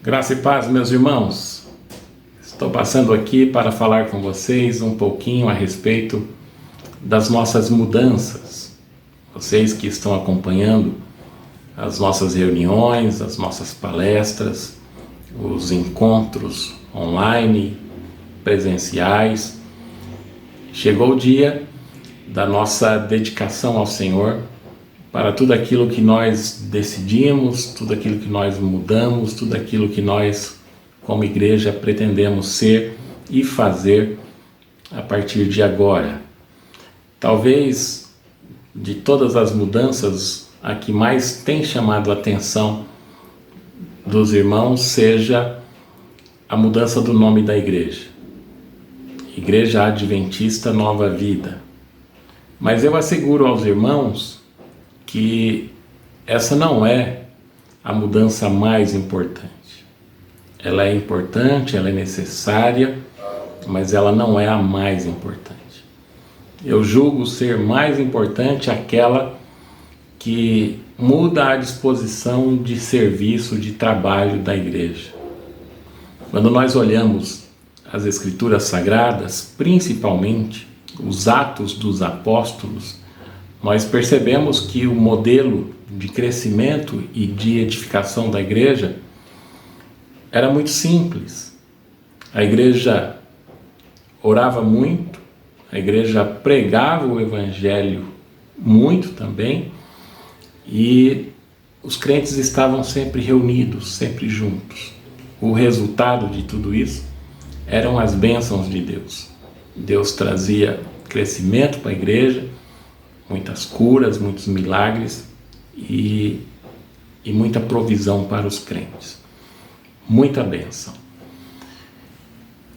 Graça e paz, meus irmãos. Estou passando aqui para falar com vocês um pouquinho a respeito das nossas mudanças. Vocês que estão acompanhando as nossas reuniões, as nossas palestras, os encontros online, presenciais. Chegou o dia da nossa dedicação ao Senhor para tudo aquilo que nós decidimos, tudo aquilo que nós mudamos, tudo aquilo que nós, como igreja, pretendemos ser e fazer a partir de agora. Talvez, de todas as mudanças, a que mais tem chamado a atenção dos irmãos seja a mudança do nome da igreja. Igreja Adventista Nova Vida. Mas eu asseguro aos irmãos que essa não é a mudança mais importante. Ela é importante, ela é necessária, mas ela não é a mais importante. Eu julgo ser mais importante aquela que muda a disposição de serviço, de trabalho da igreja. Quando nós olhamos as Escrituras Sagradas, principalmente os Atos dos Apóstolos, nós percebemos que o modelo de crescimento e de edificação da igreja era muito simples. A igreja orava muito, a igreja pregava o evangelho muito também, e os crentes estavam sempre reunidos, sempre juntos. O resultado de tudo isso eram as bênçãos de Deus. Deus trazia crescimento para a igreja, muitas curas, muitos milagres e muita provisão para os crentes. Muita bênção.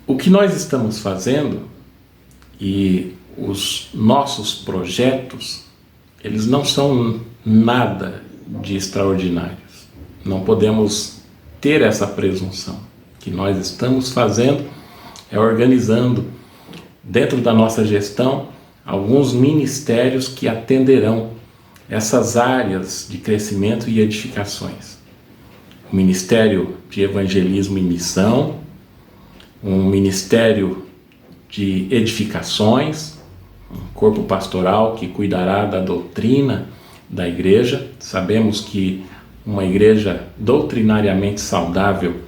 O que nós estamos fazendo e os nossos projetos, eles não são nada de extraordinários. Não podemos ter essa presunção. O que nós estamos fazendo é organizando dentro da nossa gestão alguns ministérios que atenderão essas áreas de crescimento e edificações. O Ministério de Evangelismo e Missão, um Ministério de Edificações, um corpo pastoral que cuidará da doutrina da igreja. Sabemos que uma igreja doutrinariamente saudável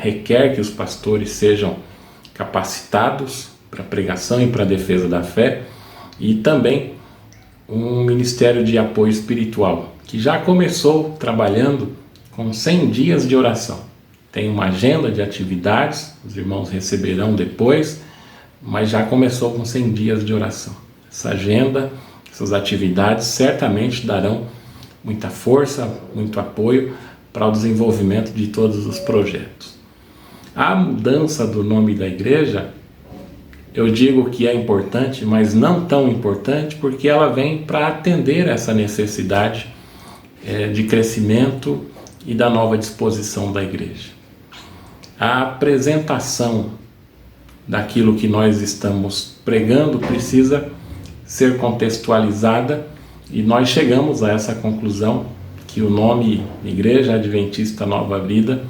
requer que os pastores sejam capacitados para pregação e para defesa da fé, e também um ministério de apoio espiritual, que já começou trabalhando com 100 dias de oração. Tem uma agenda de atividades, os irmãos receberão depois, mas já começou com 100 dias de oração. Essa agenda, essas atividades certamente darão muita força, muito apoio para o desenvolvimento de todos os projetos. A mudança do nome da igreja, eu digo que é importante, mas não tão importante, porque ela vem para atender essa necessidade de crescimento e da nova disposição da igreja. A apresentação daquilo que nós estamos pregando precisa ser contextualizada, e nós chegamos a essa conclusão que o nome Igreja Adventista Nova Vida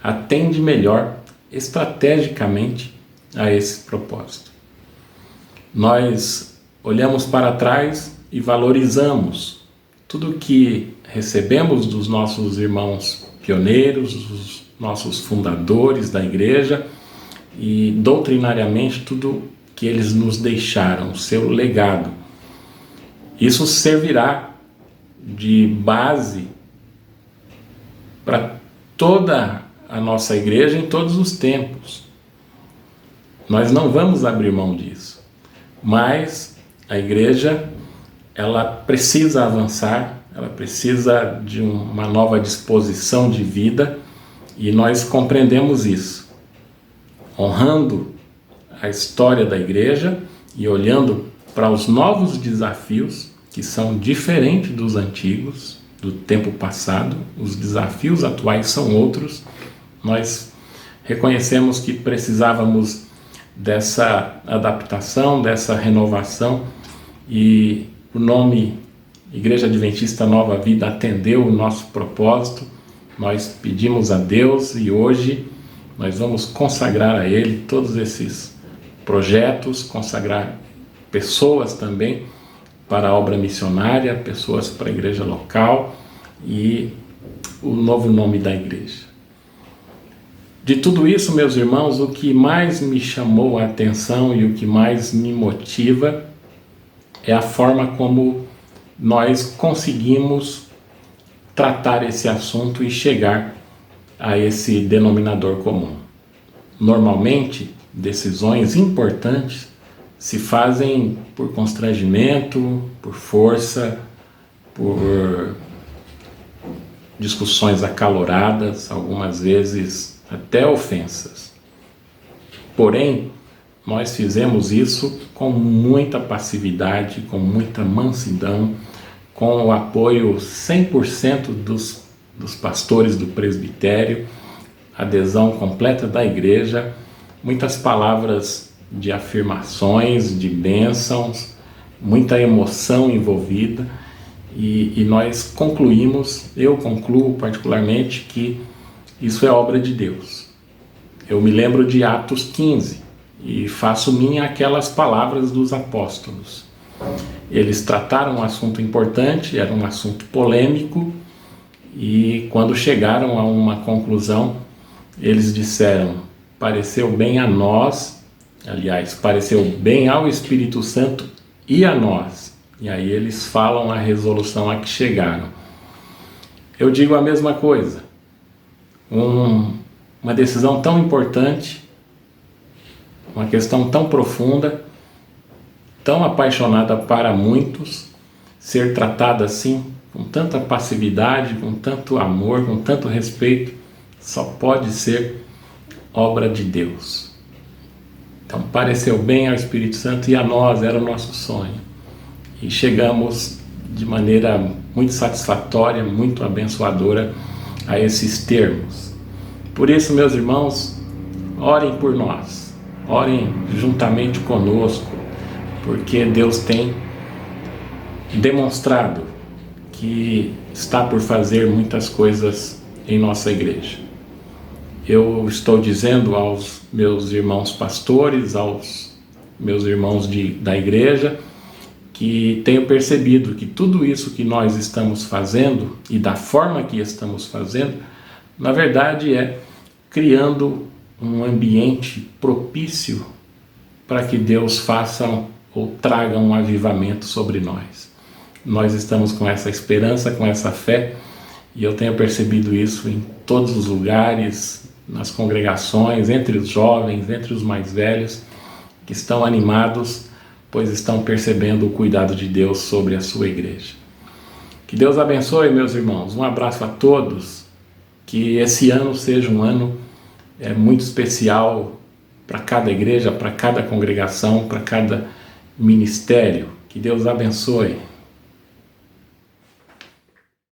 atende melhor estrategicamente a esse propósito. Nós olhamos para trás e valorizamos tudo que recebemos dos nossos irmãos pioneiros, dos nossos fundadores da igreja, e doutrinariamente tudo que eles nos deixaram, o seu legado. Isso servirá de base para toda a nossa igreja em todos os tempos. Nós não vamos abrir mão disso, mas a igreja, ela precisa avançar, ela precisa de uma nova disposição de vida, e nós compreendemos isso, honrando a história da igreja e olhando para os novos desafios, que são diferentes dos antigos, do tempo passado. Os desafios atuais são outros. Nós reconhecemos que precisávamos dessa adaptação, dessa renovação, e o nome Igreja Adventista Nova Vida atendeu o nosso propósito Nós pedimos a Deus e hoje nós vamos consagrar a Ele todos esses projetos, consagrar pessoas também para a obra missionária, pessoas para a igreja local e o novo nome da igreja. De tudo isso, meus irmãos, o que mais me chamou a atenção e o que mais me motiva é a forma como nós conseguimos tratar esse assunto e chegar a esse denominador comum. Normalmente, decisões importantes se fazem por constrangimento, por força, por discussões acaloradas, algumas vezes até ofensas. Porém, nós fizemos isso com muita passividade, com muita mansidão, com o apoio 100% dos pastores do presbitério, adesão completa da igreja, muitas palavras de afirmações, de bênçãos, muita emoção envolvida, e nós concluímos, eu concluo particularmente, que isso é obra de Deus. Eu me lembro de Atos 15 e faço minha aquelas palavras dos apóstolos. Eles trataram um assunto importante, era um assunto polêmico, e quando chegaram a uma conclusão, eles disseram: pareceu bem a nós, aliás, pareceu bem ao Espírito Santo e a nós. E aí eles falam a resolução a que chegaram. Eu digo a mesma coisa. Uma decisão tão importante, uma questão tão profunda, tão apaixonada para muitos, ser tratada assim, com tanta passividade, com tanto amor, com tanto respeito, só pode ser obra de Deus. Então pareceu bem ao Espírito Santo e a nós, era o nosso sonho. E chegamos de maneira muito satisfatória, muito abençoadora a esses termos. Por isso, meus irmãos, orem por nós, orem juntamente conosco, porque Deus tem demonstrado que está por fazer muitas coisas em nossa igreja. Eu estou dizendo aos meus irmãos pastores, aos meus irmãos da igreja, que tenho percebido que tudo isso que nós estamos fazendo e da forma que estamos fazendo, na verdade é criando um ambiente propício para que Deus faça ou traga um avivamento sobre nós. Nós estamos com essa esperança, com essa fé, e eu tenho percebido isso em todos os lugares, nas congregações, entre os jovens, entre os mais velhos, que estão animados, pois estão percebendo o cuidado de Deus sobre a sua igreja. Que Deus abençoe, meus irmãos. Um abraço a todos. Que esse ano seja um ano muito especial para cada igreja, para cada congregação, para cada ministério. Que Deus abençoe.